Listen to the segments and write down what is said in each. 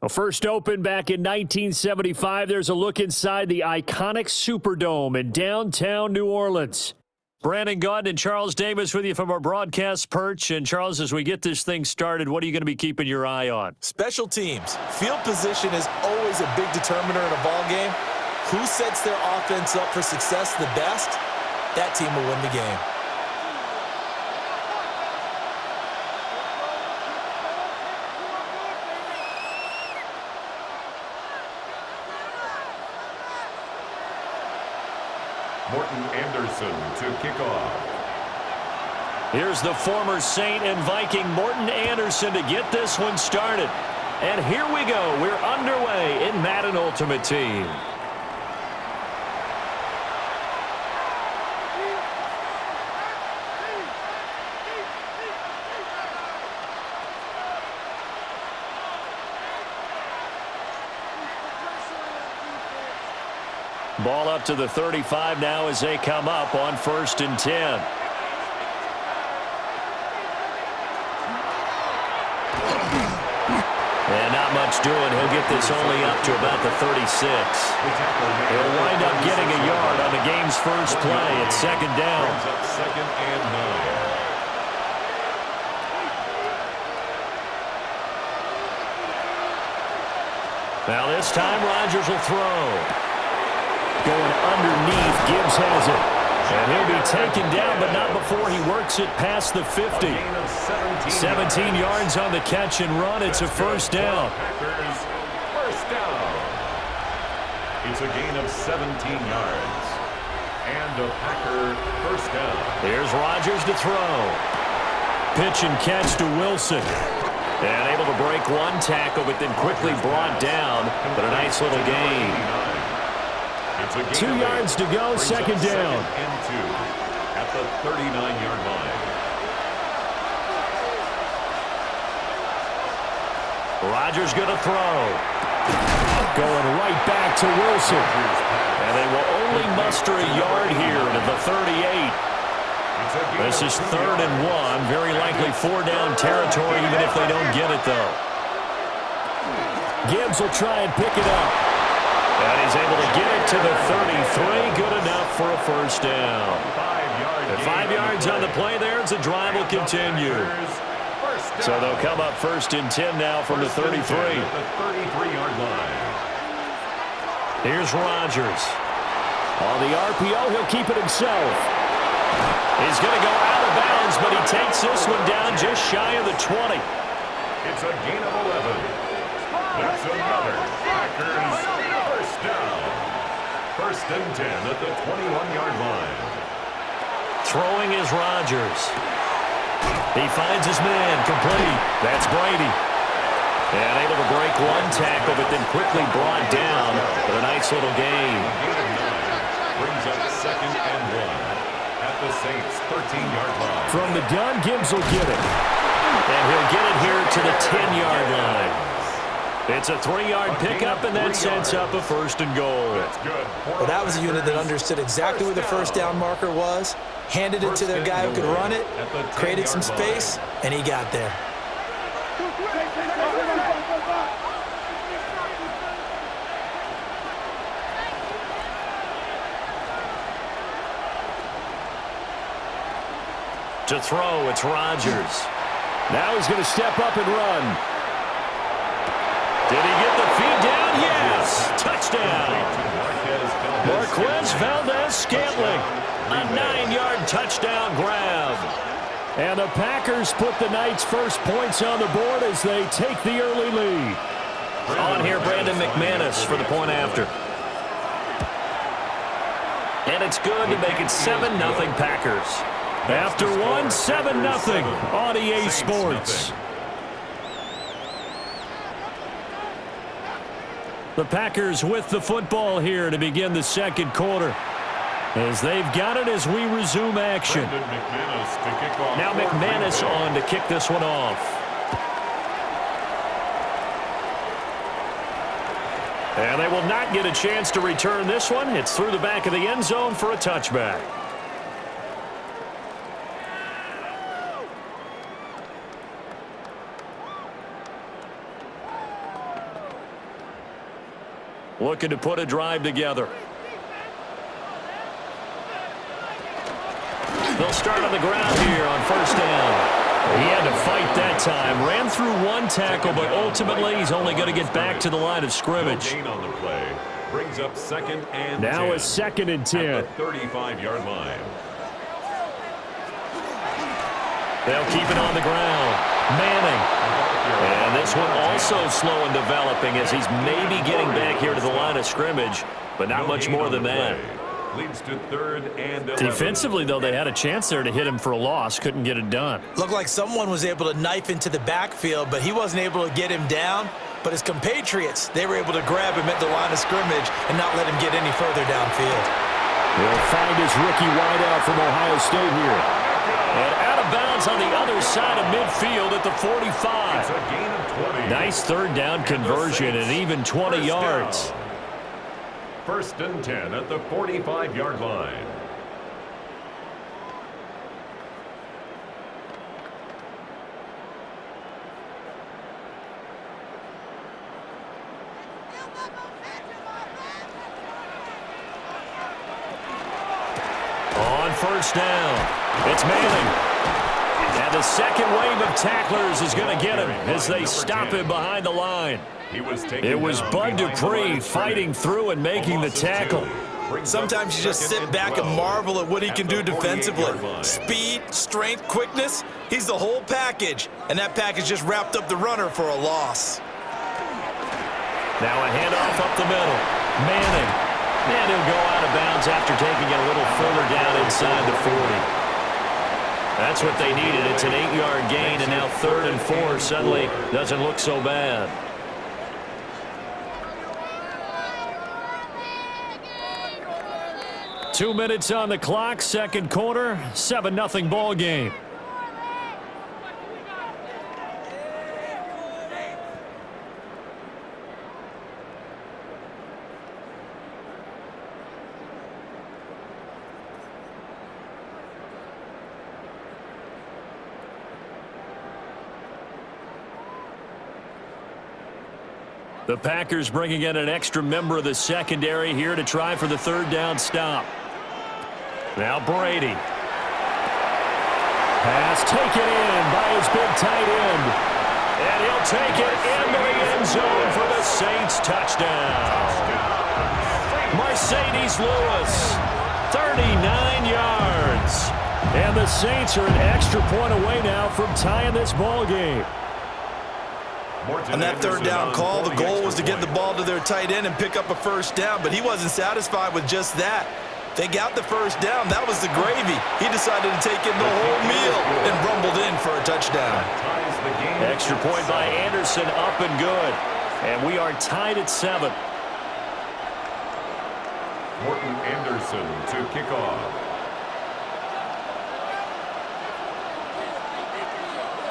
Well, first opened back in 1975, there's a look inside the iconic Superdome in downtown New Orleans. Brandon Gaudin and Charles Davis with you from our broadcast perch. And, Charles, as we get this thing started, what are you going to be keeping your eye on? Special teams. Field position is always a big determiner in a ball game. Who sets their offense up for success the best, that team will win the game. Morton Anderson to kick off. Here's the former Saint and Viking Morton Anderson to get this one started. And here we go. We're underway in Madden Ultimate Team. Ball up to the 35 now as they come up on 1st and 10. And not much doing. He'll get this only up to about the 36. He'll wind up getting a yard on the game's first play at 2nd down. Second and 9. Now this time Rodgers will throw. Going underneath, Gibbs has it. And he'll be taken down, but not before he works it past the 50. 17 yards on the catch and run. It's a first down. First down. It's a gain of 17 yards. And a Packer first down. Here's Rodgers to throw. Pitch and catch to Wilson. And able to break one tackle, but then quickly brought down. But a nice little gain. 2 yards to go, 2nd down. And 2 at the 39-yard line. Rodgers going to throw. Going right back to Wilson. And they will only muster a yard here to the 38. This is 3rd and 1. Very likely 4-down territory, even if they don't get it, though. Gibbs will try and pick it up. And he's able to get it to the 33. Good enough for a first down. 5 yards on the play there as the drive will continue. So they'll come up 1st and 10 now from the 33. The 33-yard line. Here's Rodgers. On the RPO, he'll keep it himself. He's going to go out of bounds, but he takes this one down just shy of the 20. It's a gain of 11. That's another Packers first down. 1st and 10 at the 21-yard line. Throwing is Rodgers. He finds his man, complete. That's Brady. And able to break one tackle, but then quickly brought down for a nice little gain. A gain of 9 brings up 2nd and 1 at the Saints' 13-yard line. From the gun, Gibbs will get it. And he'll get it here to the 10-yard line. It's a 3-yard pickup, and that sets up a 1st and goal. Well, that was a unit that understood exactly where the first down marker was, handed it to their guy who could run it, created some space, and he got there. To throw, it's Rodgers. Now he's going to step up and run. Did he get the feed down? Yes! Touchdown! Marquez Valdez-Scantling. A 9-yard touchdown grab. And the Packers put the Knights' first points on the board as they take the early lead. On here, Brandon McManus for the point after. And it's good to make it 7-0 Packers. After one, 7-0 on EA Sports. The Packers with the football here to begin the 2nd quarter. As they've got it as we resume action. Now McManus on to kick this one off. And they will not get a chance to return this one. It's through the back of the end zone for a touchback. looking to put a drive together. They'll start on the ground here on first down. He had to fight that time. Ran through one tackle, but ultimately he's only going to get back to the line of scrimmage. Gain on the play brings up second and Now 10 a second and 10. at the 35-yard line. They'll keep it on the ground. Manning. And this one also slow in developing as he's maybe getting back here to the line of scrimmage, but not much more than that. Leads to third and 11. Defensively, though, they had a chance there to hit him for a loss. Couldn't get it done. Looked like someone was able to knife into the backfield, but he wasn't able to get him down. But his compatriots, they were able to grab him at the line of scrimmage and not let him get any further downfield. He'll find his rookie wideout from Ohio State here. And out of bounds on the other side of midfield at the 45. It's a gain of 20. Nice third down conversion and even 20 yards. First and 10 at the 45-yard line. On first down, it's Manning. And the second wave of tacklers is going to get him as they stop him behind the line. It was Bud Dupree fighting through and making the tackle. Sometimes you just sit back and marvel at what he can do defensively. Speed, strength, quickness, he's the whole package. And that package just wrapped up the runner for a loss. Now a handoff up the middle. Manning. And he'll go out of bounds after taking it a little further down inside the 40. That's what they needed. It's an 8-yard gain, and now 3rd and 4 suddenly doesn't look so bad. Two minutes on the clock, second quarter, 7-0 ball game. The Packers bringing in an extra member of the secondary here to try for the third down stop. Now Brady. Pass taken in by his big tight end. And he'll take it into the end zone for the Saints touchdown. Mercedes Lewis, 39 yards. And the Saints are an extra point away now from tying this ball game. On that third down call, the goal was to get the ball to their tight end and pick up a first down, but he wasn't satisfied with just that. They got the first down. That was the gravy. He decided to take in the whole meal and rumbled in for a touchdown. Extra point by Anderson, up and good. And we are tied at 7. Morton Anderson to kick off.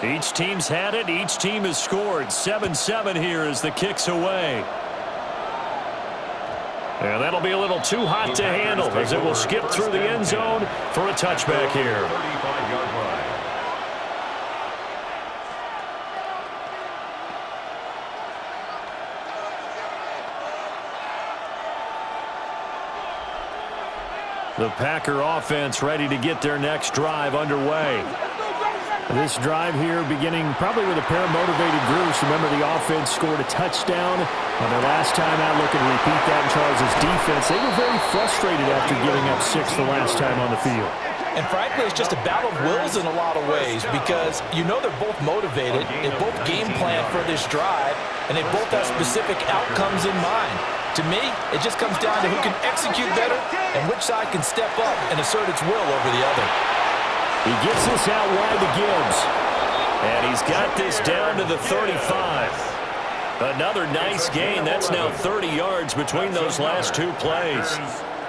Each team's had it. Each team has scored. 7-7 here as the kick's away. And that'll be a little too hot to handle as it will skip through the end zone for a touchback here. 35-yard line. The Packer offense ready to get their next drive underway. This drive here beginning probably with a pair of motivated groups. Remember, the offense scored a touchdown on their last time out, looking to repeat that in Charles' defense. They were very frustrated after giving up 6 the last time on the field. And frankly, it's just a battle of wills in a lot of ways because you know they're both motivated, they both game plan for this drive, and they both have specific outcomes in mind. To me, it just comes down to who can execute better and which side can step up and assert its will over the other. He gets this out wide to Gibbs. And he's got this down to the 35. Another nice gain. That's now 30 yards between those last two plays.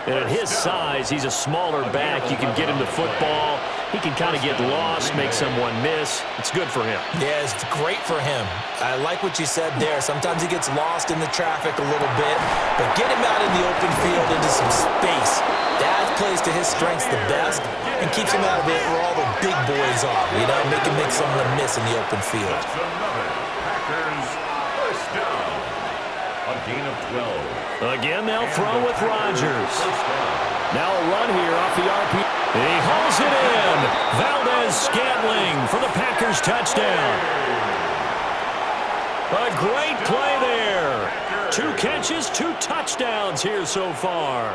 And at his size, he's a smaller back. You can get him the football. He can kind of get lost, make someone miss. It's good for him. Yeah, it's great for him. I like what you said there. Sometimes he gets lost in the traffic a little bit, but get him out in the open field into some space. That plays to his strengths the best and keeps him out of it where all the big boys are, you know, make him make someone miss in the open field. That's another Packers first down. A A gain of 12. Again, they'll throw with Rodgers. Now a run here off the RP. He hauls it in. Valdez-Scantling for the Packers touchdown. A great play there. 2 catches, 2 touchdowns here so far.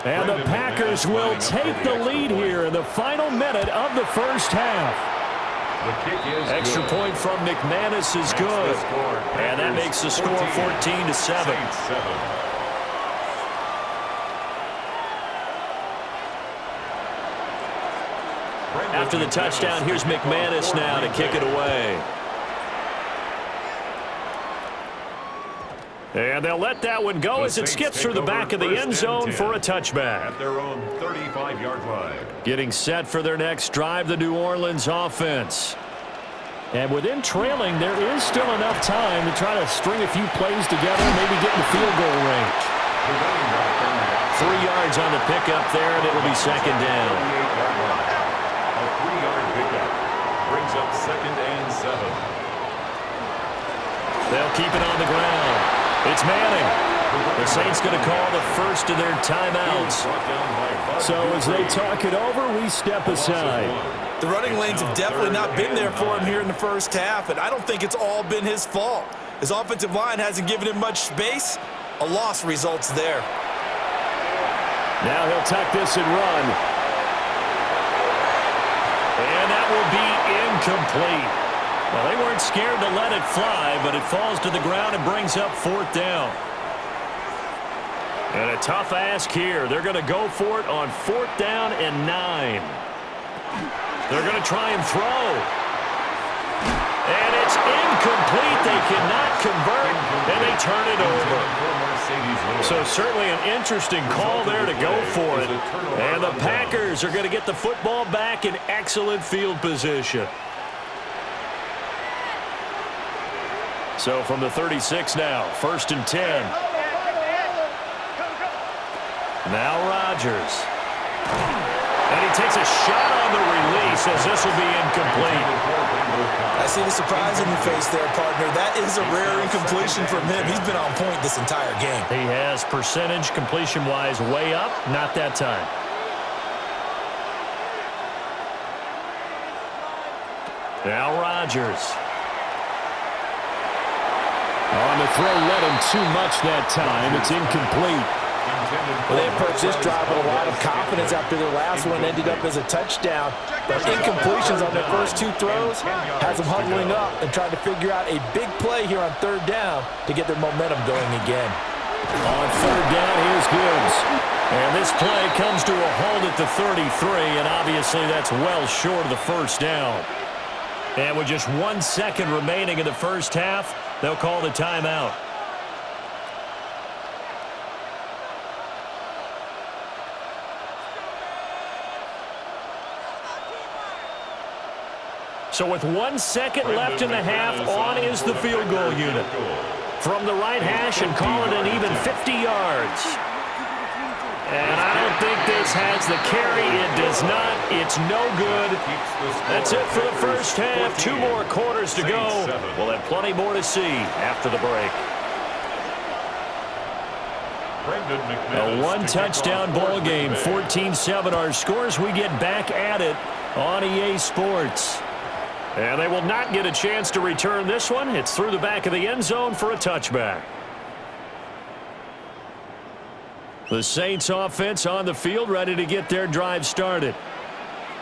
And the Packers will take the lead here in the final minute of the first half. The kick is Extra good. point from McManus is good. And that makes the score 14-7. Saints 7. After the touchdown, here's McManus now to kick it away. And they'll let that one go as it skips through the back of the end zone for a touchback. At their own 35-yard line. Getting set for their next drive, the New Orleans offense. And within trailing, there is still enough time to try to string a few plays together, maybe get in the field goal range. 3 yards on the pickup there, and it'll be second down. 38-yard line. A 3-yard pickup brings up 2nd and 7. They'll keep it on the ground. It's Manning. The Saints going to call the first of their timeouts. So as they talk it over, we step aside. The running lanes have definitely not been there for him here in the first half, and I don't think it's all been his fault. His offensive line hasn't given him much space. A loss results there. Now he'll tuck this and run. And that will be incomplete. Well, they weren't scared to let it fly, but it falls to the ground and brings up 4th down. And a tough ask here. They're going to go for it on 4th down and 9. They're going to try and throw. And it's incomplete. They cannot convert, and they turn it over. So certainly an interesting call there to go for it. And the Packers are going to get the football back in excellent field position. So from the 36 now, 1st and 10. Now Rodgers. And he takes a shot on the release as this will be incomplete. I see the surprise in your face there, partner. That is a rare incompletion from him. He's been on point this entire game. He has percentage completion-wise way up, not that time. Now Rodgers. On the throw, let him too much that time. It's incomplete. Well, they approached this drive with a lot of confidence after their last one ended up as a touchdown. But incompletions on their first 2 throws has them huddling up and trying to figure out a big play here on 3rd down to get their momentum going again. On 3rd down, here's Gibbs. And this play comes to a halt at the 33, and obviously that's well short of the 1st down. And with just 1 second remaining in the first half, they'll call the timeout. So with 1 second left in the half, on is the field goal unit. From the right hash and call it an even 50 yards. And I don't think this has the carry. It does not. It's no good. That's it for the first half. 2 more quarters to go. We'll have plenty more to see after the break. A 1-touchdown ball game, 14-7 our scores. We get back at it on EA Sports. And they will not get a chance to return this one. It's through the back of the end zone for a touchback. The Saints offense on the field, ready to get their drive started.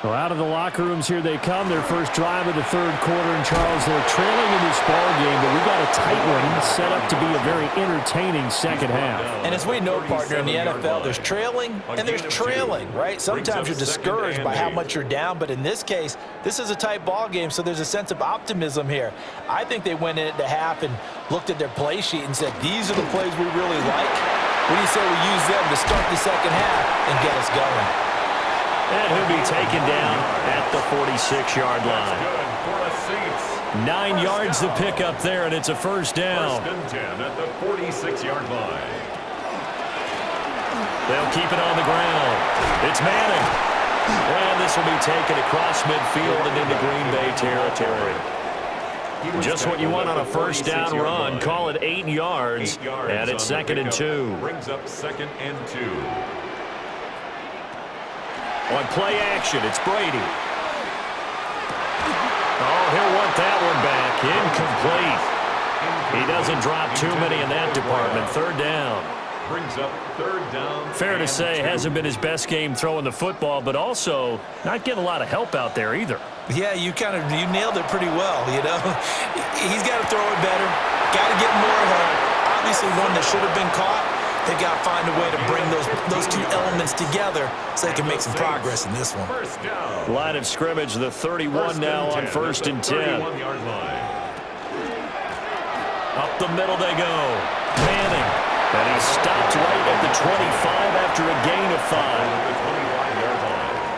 Well, out of the locker rooms here they come. Their first drive of the 3rd quarter. And, Charles, they're trailing in this ball game, but we got a tight one set up to be a very entertaining second half. And as we know, partner, in the NFL, there's trailing and there's trailing, right? Sometimes you're discouraged by how much you're down, but in this case, this is a tight ball game, so there's a sense of optimism here. I think they went into half and looked at their play sheet and said, these are the plays we really like. What do you say we use them to start the second half and get us going? And he'll be taken down at the 46-yard line. 9 yards to pick up there, and it's a first down. 1st and 10 at the 46-yard line. They'll keep it on the ground. It's Manning. And this will be taken across midfield and into Green Bay territory. Just what you want on a first down run. Call it 8 yards. And it's 2nd and 2. Brings up 2nd and 2. On play action, it's Brady. Oh, he'll want that one back. Incomplete. He doesn't drop too many in that department. 3rd down. Brings up 3rd down. Fair to say, hasn't been his best game throwing the football, but also not getting a lot of help out there either. Yeah, you nailed it pretty well, you know. He's got to throw it better. Got to get more help. Obviously one that should have been caught. They've got to find a way to bring those two elements together so they can make some progress in this one. Line of scrimmage, the 31 now on 1st and 10. Up the middle they go. Manning. And he stopped right at the 25 after a gain of 5.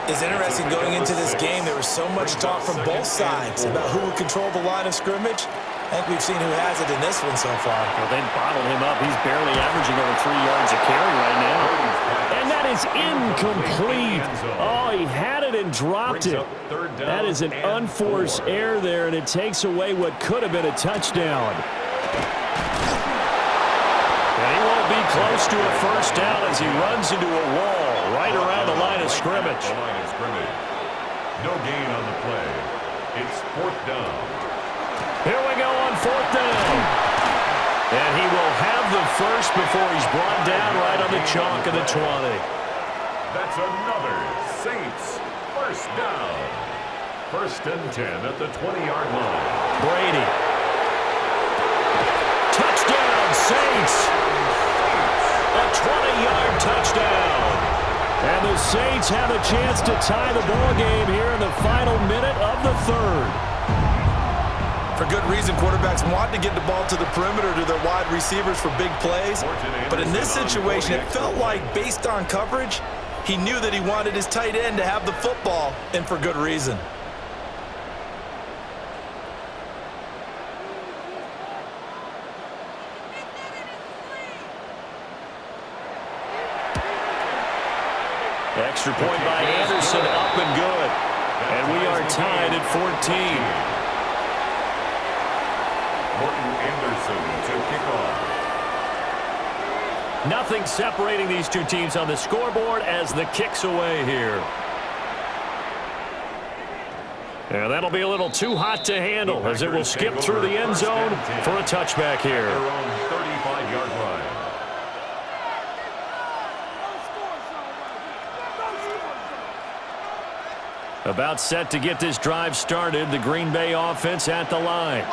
It's interesting going into this game. There was so much talk from both sides about who would control the line of scrimmage. I think we've seen who has it in this one so far. Well, they bottled him up. He's barely averaging over 3 yards a carry right now. And that is incomplete. Oh, he had it and dropped it. That is an unforced error there, and it takes away what could have been a touchdown. And he won't be close to a first down as he runs into a wall right around the line of scrimmage. No gain on the play. It's 4th down. Here we go on 4th down. And he will have the first before he's brought down right on the chalk of the 20. That's another Saints first down. 1st and 10 at the 20-yard line. Brady. Touchdown, Saints. A 20-yard touchdown. And the Saints have a chance to tie the ball game here in the final minute of the 3rd. For good reason, quarterbacks want to get the ball to the perimeter to their wide receivers for big plays. But in this situation, it felt like, based on coverage, he knew that he wanted his tight end to have the football, and for good reason. Extra point by Anderson, up and good. And we are tied at 14. Anderson to kick off. Nothing separating these two teams on the scoreboard as the kick's away here. And that'll be a little too hot to handle as it will skip through the end zone for a touchback here. Their own 35-yard line. About set to get this drive started, the Green Bay offense at the line.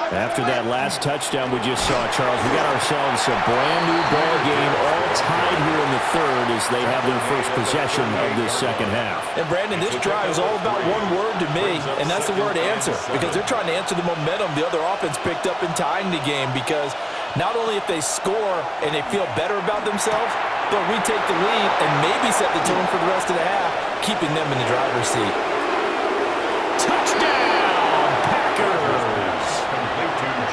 After that last touchdown we just saw, Charles, we got ourselves a brand new ball game all tied here in the 3rd as they have their first possession of this 2nd half. And Brandon, this drive is all about one word to me, and that's the word answer, because they're trying to answer the momentum the other offense picked up in tying the game, because not only if they score and they feel better about themselves, but we take the lead and maybe set the tone for the rest of the half, keeping them in the driver's seat. Touchdown, Packers!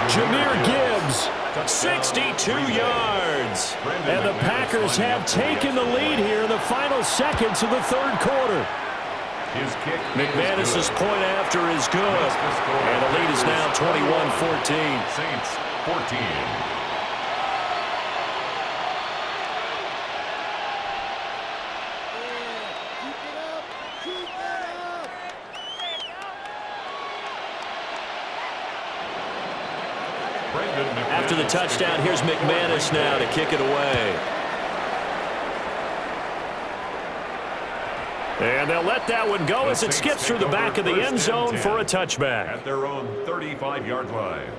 Jahmyr Gibbs, 62 yards. And the Packers have taken the lead here in the final seconds of the 3rd quarter. McManus's point after is good. And the lead is now 21-14. Saints 14. After the touchdown, here's McManus now to kick it away. And they'll let that one go as it skips through the back of the end zone for a touchback. At their own 35-yard line.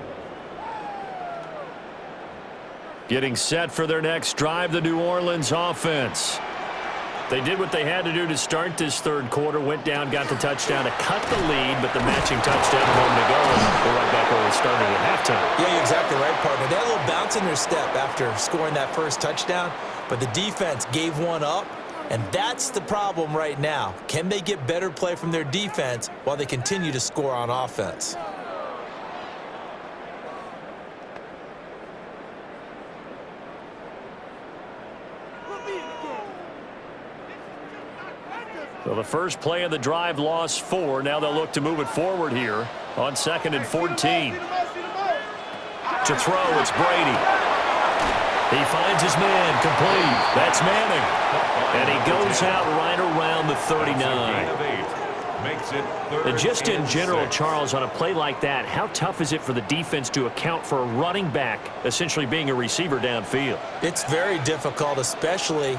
Getting set for their next drive, the New Orleans offense. They did what they had to do to start this 3rd quarter, went down, got the touchdown to cut the lead, but the matching touchdown a moment ago, and we're right back where we started at halftime. Yeah, you're exactly right, partner. They had a little bounce in their step after scoring that first touchdown, but the defense gave one up, and that's the problem right now. Can they get better play from their defense while they continue to score on offense? So the first play of the drive lost 4. Now they'll look to move it forward here. On 2nd and 14. To throw, it's Brady. He finds his man, complete. That's Manning. And he goes out right around the 39. And just in general, Charles, on a play like that, how tough is it for the defense to account for a running back essentially being a receiver downfield? It's very difficult, especially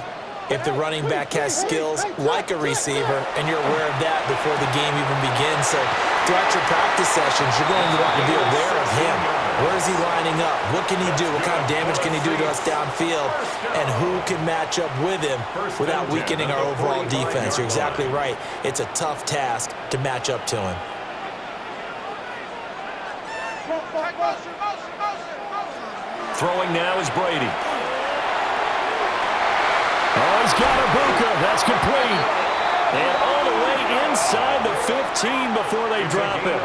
if the running back has skills like a receiver, and you're aware of that before the game even begins. So throughout your practice sessions, you're going to want to be aware of him. Where is he lining up? What can he do? What kind of damage can he do to us downfield? And who can match up with him without weakening our overall defense? You're exactly right. It's a tough task to match up to him. Throwing now is Brady. Oh, he's got Ibuka. That's complete. And all the way inside the 15 before they drop it.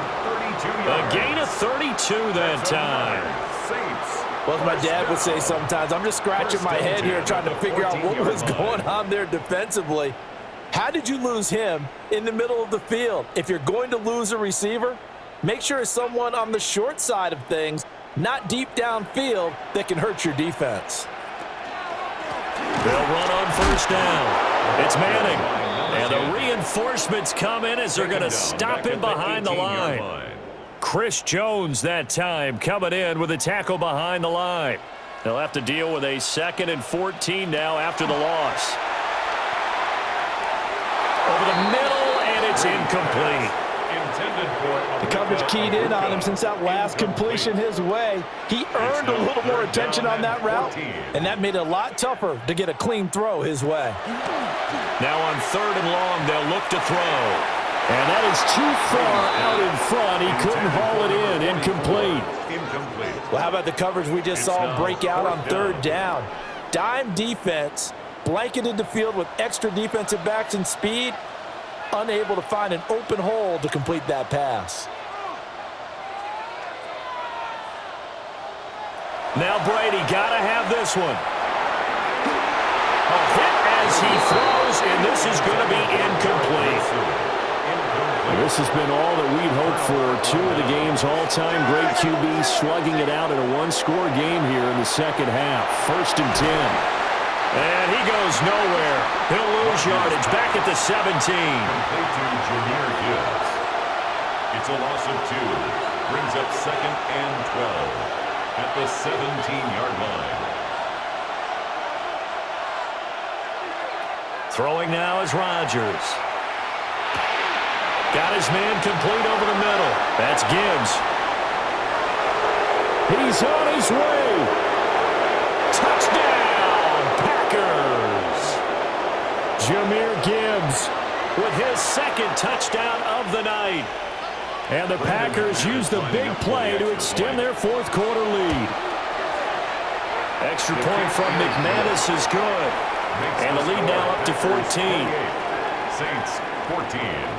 A gain of 32 that time. Well, as my dad would say sometimes, I'm just scratching my head here trying to figure out what was going on there defensively. How did you lose him in the middle of the field? If you're going to lose a receiver, make sure it's someone on the short side of things, not deep downfield, that can hurt your defense. They'll run on first down. It's Manning. And the reinforcements come in as they're going to stop him behind the line. Chris Jones that time coming in with a tackle behind the line. They'll have to deal with a 2nd and 14 now after the loss. Over the middle, and it's incomplete. The coverage keyed in on him since that last completion his way. He earned a little more attention on that route, and that made it a lot tougher to get a clean throw his way. Now on 3rd and long, they'll look to throw. And that is too far out in front. He couldn't haul it in. Incomplete. Well, how about the coverage we just saw break out on 3rd down? Dime defense, blanketed the field with extra defensive backs and speed, unable to find an open hole to complete that pass. Now Brady got to have this one. A hit as he throws, and this is going to be incomplete. This has been all that we'd hoped for. 2 of the game's all-time great QBs slugging it out in a one-score game here in the second half. 1st and 10. And he goes nowhere. He'll lose yardage back at the 17. Complete to Jameer Gibbs. It's a loss of 2. Brings up 2nd and 12 at the 17-yard line. Throwing now is Rodgers. Got his man complete over the middle. That's Gibbs. He's on his way. Touchdown, Packers. Jameer Gibbs with his 2nd touchdown of the night. And the Packers use the big play to extend their 4th quarter lead. Extra point from McManus is good. And the lead now up to 14. Saints 14.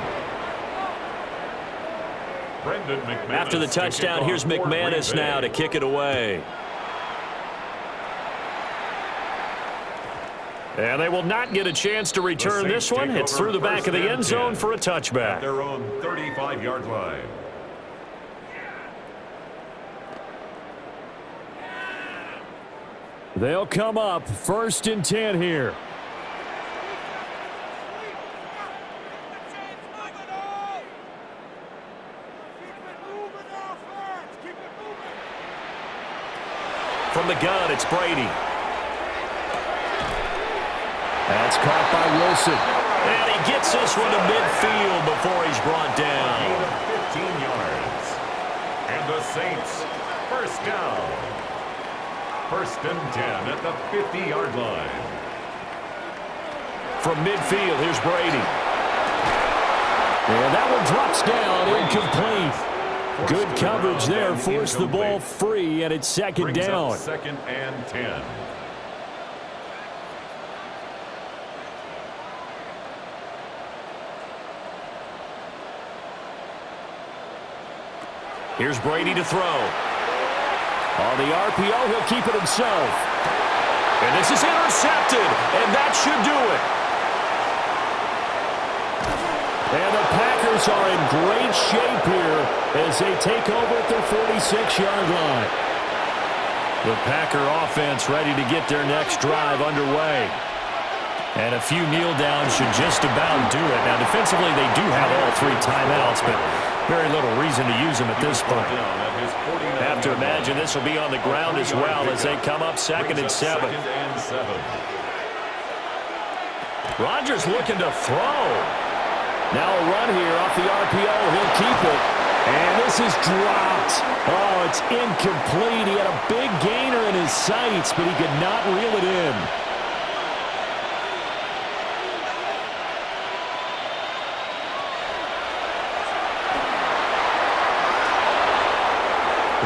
After the touchdown, here's McManus now to kick it away. And they will not get a chance to return this one. It's through the back of the end zone for a touchback. At their own 35-yard line. They'll come up 1st and 10 here. From the gun, it's Brady. That's caught by Wilson. And he gets this one to midfield before he's brought down. 15 yards. And the Saints, 1st down. 1st and 10 at the 50-yard line. From midfield, here's Brady. And that one drops down, incomplete. Good coverage there, forced the ball free, and it's 2nd down. 2nd and 10. Here's Brady to throw. On the RPO, he'll keep it himself. And this is intercepted, and that should do it. And the Packers Packers are in great shape here as they take over at their 46-yard line. The Packer offense ready to get their next drive underway. And a few kneel downs should just about do it. Now, defensively, they do have all 3 timeouts, but very little reason to use them at this point. Have to imagine this will be on the ground as well as they come up 2nd and 7. Rodgers looking to throw. Now a run here off the RPO. He'll keep it. And this is dropped. Oh, it's incomplete. He had a big gainer in his sights, but he could not reel it in.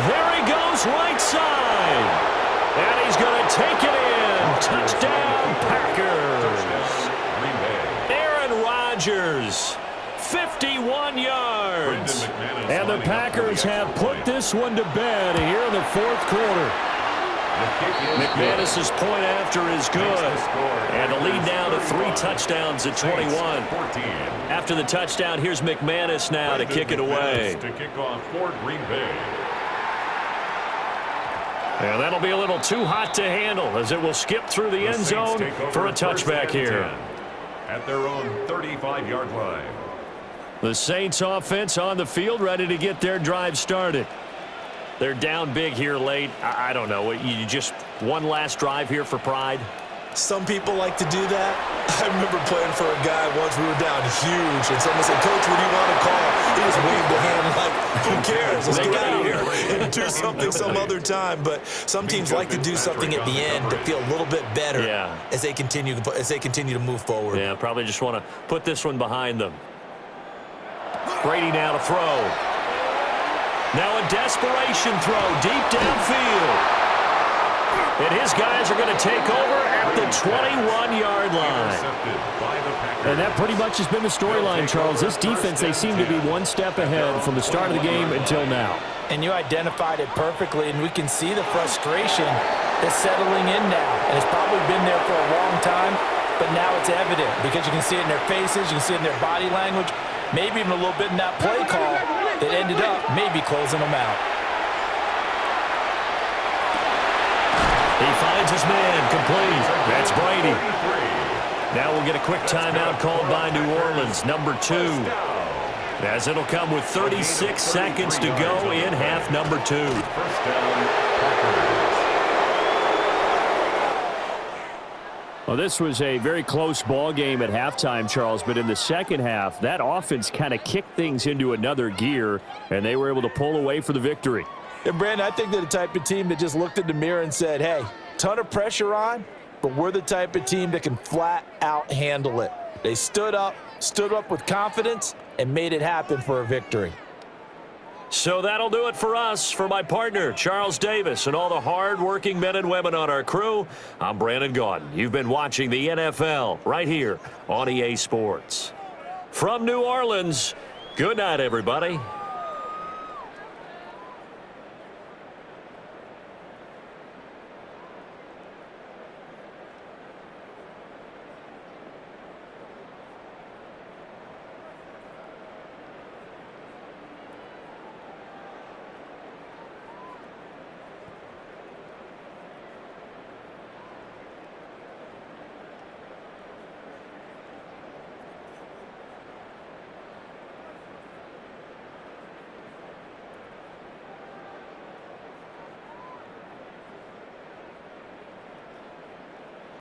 There he goes, right side. And he's going to take it in. Touchdown, Packers. Aaron Rodgers, 51 yards. And the Packers have put this one to bed here in the 4th quarter. McManus's point after is good. And the lead now to 3 touchdowns at 21. After the touchdown, here's McManus now to kick it away. To kick off for Green Bay. And that'll be a little too hot to handle as it will skip through the end zone for a touchback here. At their own 35-yard line. The Saints offense on the field ready to get their drive started. They're down big here late. I don't know. You just one last drive here for pride? Some people like to do that. I remember playing for a guy once. We were down huge, and someone said, "Coach, what do you want to call?" He just waved a hand like, who cares? Let's get out of here and do something some other time. But some teams like to do something at the end to feel a little bit better as they continue to move forward. Yeah, probably just want to put this one behind them. Brady now to throw. Now a desperation throw deep downfield. And his guys are going to take over at the 21-yard line. And that pretty much has been the storyline, Charles. This defense, they seem to be one step ahead from the start of the game until now. And you identified it perfectly, and we can see the frustration that's settling in now. And it's probably been there for a long time, but now it's evident because you can see it in their faces, you can see it in their body language, maybe even a little bit in that play call that ended up maybe closing them out. He finds his man, complete. That's Brady. Now we'll get a quick timeout called by New Orleans, number 2. As it'll come with 36 seconds to go in half number 2. Well, this was a very close ball game at halftime, Charles, but in the second half, that offense kind of kicked things into another gear, and they were able to pull away for the victory. And, Brandon, I think they're the type of team that just looked in the mirror and said, hey, ton of pressure on, but we're the type of team that can flat out handle it. They stood up with confidence, and made it happen for a victory. So that'll do it for us. For my partner, Charles Davis, and all the hard-working men and women on our crew, I'm Brandon Gaudin. You've been watching the NFL right here on EA Sports. From New Orleans, good night, everybody.